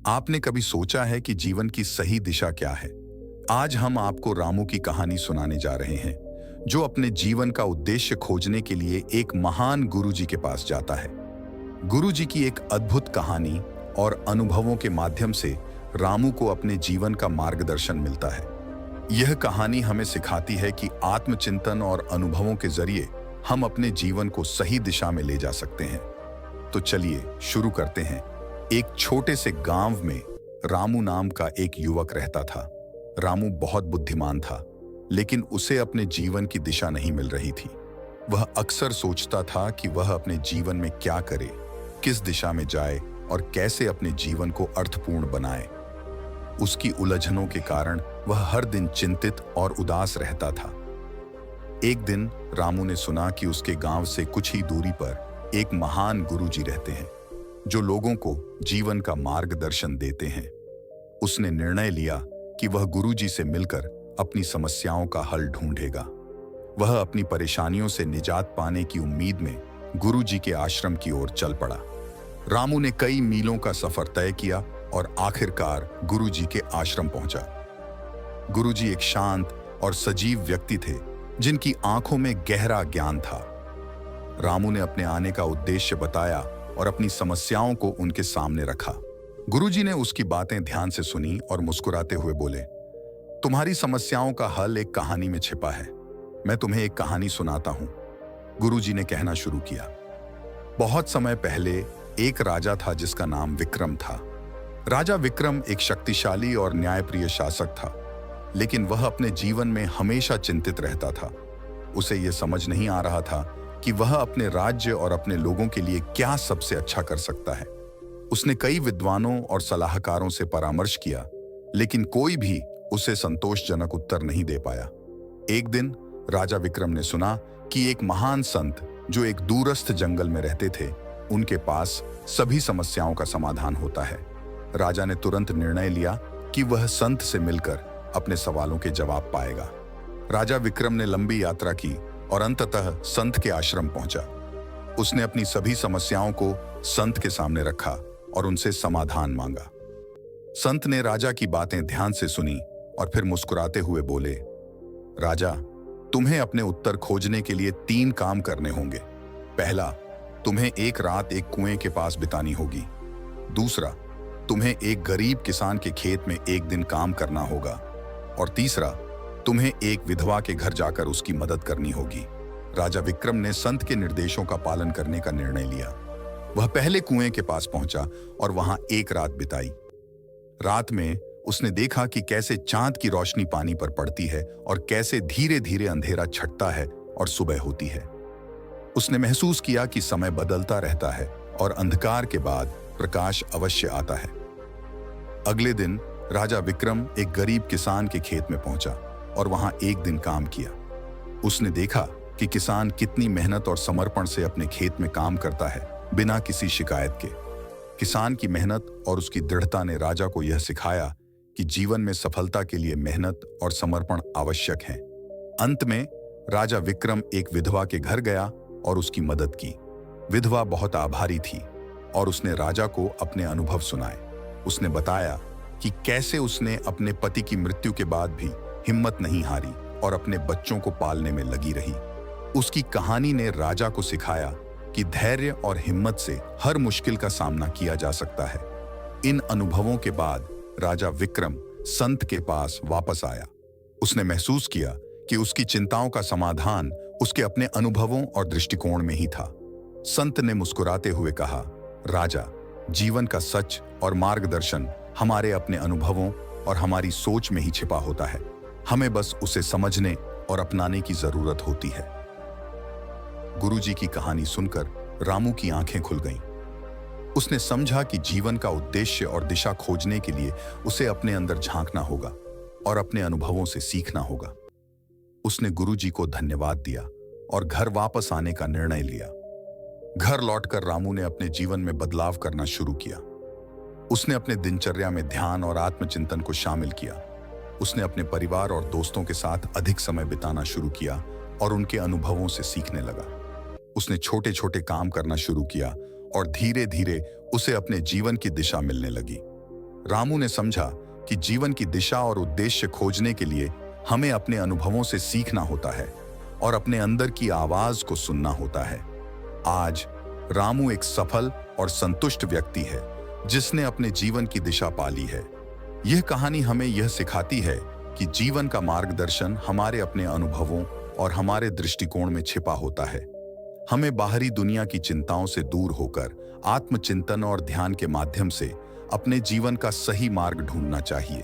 आपने कभी सोचा है कि जीवन की सही दिशा क्या है? आज हम आपको रामू की कहानी सुनाने जा रहे हैं, जो अपने जीवन का उद्देश्य खोजने के लिए एक महान गुरुजी के पास जाता है। गुरुजी की एक अद्भुत कहानी और अनुभवों के माध्यम से रामू को अपने जीवन का मार्गदर्शन मिलता है। यह कहानी हमें सिखाती है कि आत्मचिंतन और अनुभवों के जरिए हम अपने जीवन को सही दिशा में ले जा सकते हैं। तो चलिए शुरू करते हैं। एक छोटे से गांव में रामू नाम का एक युवक रहता था। रामू बहुत बुद्धिमान था, लेकिन उसे अपने जीवन की दिशा नहीं मिल रही थी। वह अक्सर सोचता था कि वह अपने जीवन में क्या करे, किस दिशा में जाए और कैसे अपने जीवन को अर्थपूर्ण बनाए। उसकी उलझनों के कारण वह हर दिन चिंतित और उदास रहता था। एक दिन रामू ने सुना कि उसके गांव से कुछ ही दूरी पर एक महान गुरुजी रहते हैं, जो लोगों को जीवन का मार्गदर्शन देते हैं। उसने निर्णय लिया कि वह गुरुजी से मिलकर अपनी समस्याओं का हल ढूंढेगा। वह अपनी परेशानियों से निजात पाने की उम्मीद में गुरुजी के आश्रम की ओर चल पड़ा। रामू ने कई मीलों का सफर तय किया और आखिरकार गुरुजी के आश्रम पहुंचा। गुरुजी एक शांत और सजीव व्यक्ति थे, जिनकी आंखों में गहरा ज्ञान था। रामू ने अपने आने का उद्देश्य बताया और अपनी समस्याओं को उनके सामने रखा। गुरुजी ने उसकी बातें ध्यान से सुनी और मुस्कुराते हुए बोले, तुम्हारी समस्याओं का हल एक कहानी में छिपा है। मैं तुम्हें एक कहानी सुनाता हूं। गुरुजी ने कहना शुरू किया। बहुत समय पहले एक राजा था जिसका नाम विक्रम था। राजा विक्रम एक शक्तिशाली और न्यायप्रिय शासक था, लेकिन वह अपने जीवन में हमेशा चिंतित रहता था। उसे यह समझ नहीं आ रहा था कि वह अपने राज्य और अपने लोगों के लिए क्या सबसे अच्छा कर सकता है। उसने कई विद्वानों और सलाहकारों से परामर्श किया, लेकिन कोई भी उसे संतोषजनक उत्तर नहीं दे पाया। एक दिन राजा विक्रम ने सुना कि एक महान संत जो एक दूरस्थ जंगल में रहते थे, उनके पास सभी समस्याओं का समाधान होता है। राजा ने तुरंत निर्णय लिया कि वह संत से मिलकर अपने सवालों के जवाब पाएगा। राजा विक्रम ने लंबी यात्रा की और अंततः संत के आश्रम पहुंचा। उसने अपनी सभी समस्याओं को संत के सामने रखा और उनसे समाधान मांगा। संत ने राजा की बातें ध्यान से सुनी और फिर मुस्कुराते हुए बोले, राजा, तुम्हें अपने उत्तर खोजने के लिए 3 काम करने होंगे। पहला, तुम्हें एक रात एक कुएं के पास बितानी होगी। दूसरा, तुम्हें एक गरीब किसान के खेत में एक दिन काम करना होगा। और तीसरा, तुम्हें एक विधवा के घर जाकर उसकी मदद करनी होगी। राजा विक्रम ने संत के निर्देशों का पालन करने का निर्णय लिया। वह पहले कुएं के पास पहुंचा और वहां एक रात बिताई। रात में उसने देखा कि कैसे चांद की रोशनी पानी पर पड़ती है और कैसे धीरे धीरे अंधेरा छटता है और सुबह होती है। उसने महसूस किया कि समय बदलता रहता है और अंधकार के बाद प्रकाश अवश्य आता है। अगले दिन राजा विक्रम एक गरीब किसान के खेत में पहुंचा और वहां एक दिन काम किया। उसने देखा कि किसान कितनी मेहनत और समर्पण से अपने खेत में काम करता है, बिना किसी शिकायत के। किसान की मेहनत और उसकी दृढ़ता ने राजा को यह सिखाया कि जीवन में सफलता के लिए मेहनत और समर्पण आवश्यक है। अंत में राजा विक्रम एक विधवा के घर गया और उसकी मदद की। विधवा बहुत आभारी थी और उसने राजा को अपने अनुभव सुनाए। उसने बताया कि कैसे उसने अपने पति की मृत्यु के बाद भी हिम्मत नहीं हारी और अपने बच्चों को पालने में लगी रही। उसकी कहानी ने राजा को सिखाया कि धैर्य और हिम्मत से हर मुश्किल का सामना किया जा सकता है। इन अनुभवों के बाद राजा विक्रम संत के पास वापस आया। उसने महसूस किया कि उसकी चिंताओं का समाधान उसके अपने अनुभवों और दृष्टिकोण में ही था। संत ने मुस्कुराते हुए कहा, राजा, जीवन का सच और मार्गदर्शन हमारे अपने अनुभवों और हमारी सोच में ही छिपा होता है। हमें बस उसे समझने और अपनाने की जरूरत होती है। गुरुजी की कहानी सुनकर रामू की आंखें खुल गईं। उसने समझा कि जीवन का उद्देश्य और दिशा खोजने के लिए उसे अपने अंदर झांकना होगा और अपने अनुभवों से सीखना होगा। उसने गुरुजी को धन्यवाद दिया और घर वापस आने का निर्णय लिया। घर लौटकर रामू ने अपने जीवन में बदलाव करना शुरू किया। उसने अपने दिनचर्या में ध्यान और आत्मचिंतन को शामिल किया। उसने अपने परिवार और दोस्तों के साथ अधिक समय बिताना शुरू किया और उनके अनुभवों से सीखने लगा। उसने छोटे छोटे काम करना शुरू किया और धीरे धीरे उसे अपने जीवन की दिशा मिलने लगी। रामू ने समझा कि जीवन की दिशा और उद्देश्य खोजने के लिए हमें अपने अनुभवों से सीखना होता है और अपने अंदर की आवाज को सुनना होता है। आज रामू एक सफल और संतुष्ट व्यक्ति है जिसने अपने जीवन की दिशा पाली है। यह कहानी हमें यह सिखाती है कि जीवन का मार्गदर्शन हमारे अपने अनुभवों और हमारे दृष्टिकोण में छिपा होता है। हमें बाहरी दुनिया की चिंताओं से दूर होकर आत्मचिंतन और ध्यान के माध्यम से अपने जीवन का सही मार्ग ढूंढना चाहिए।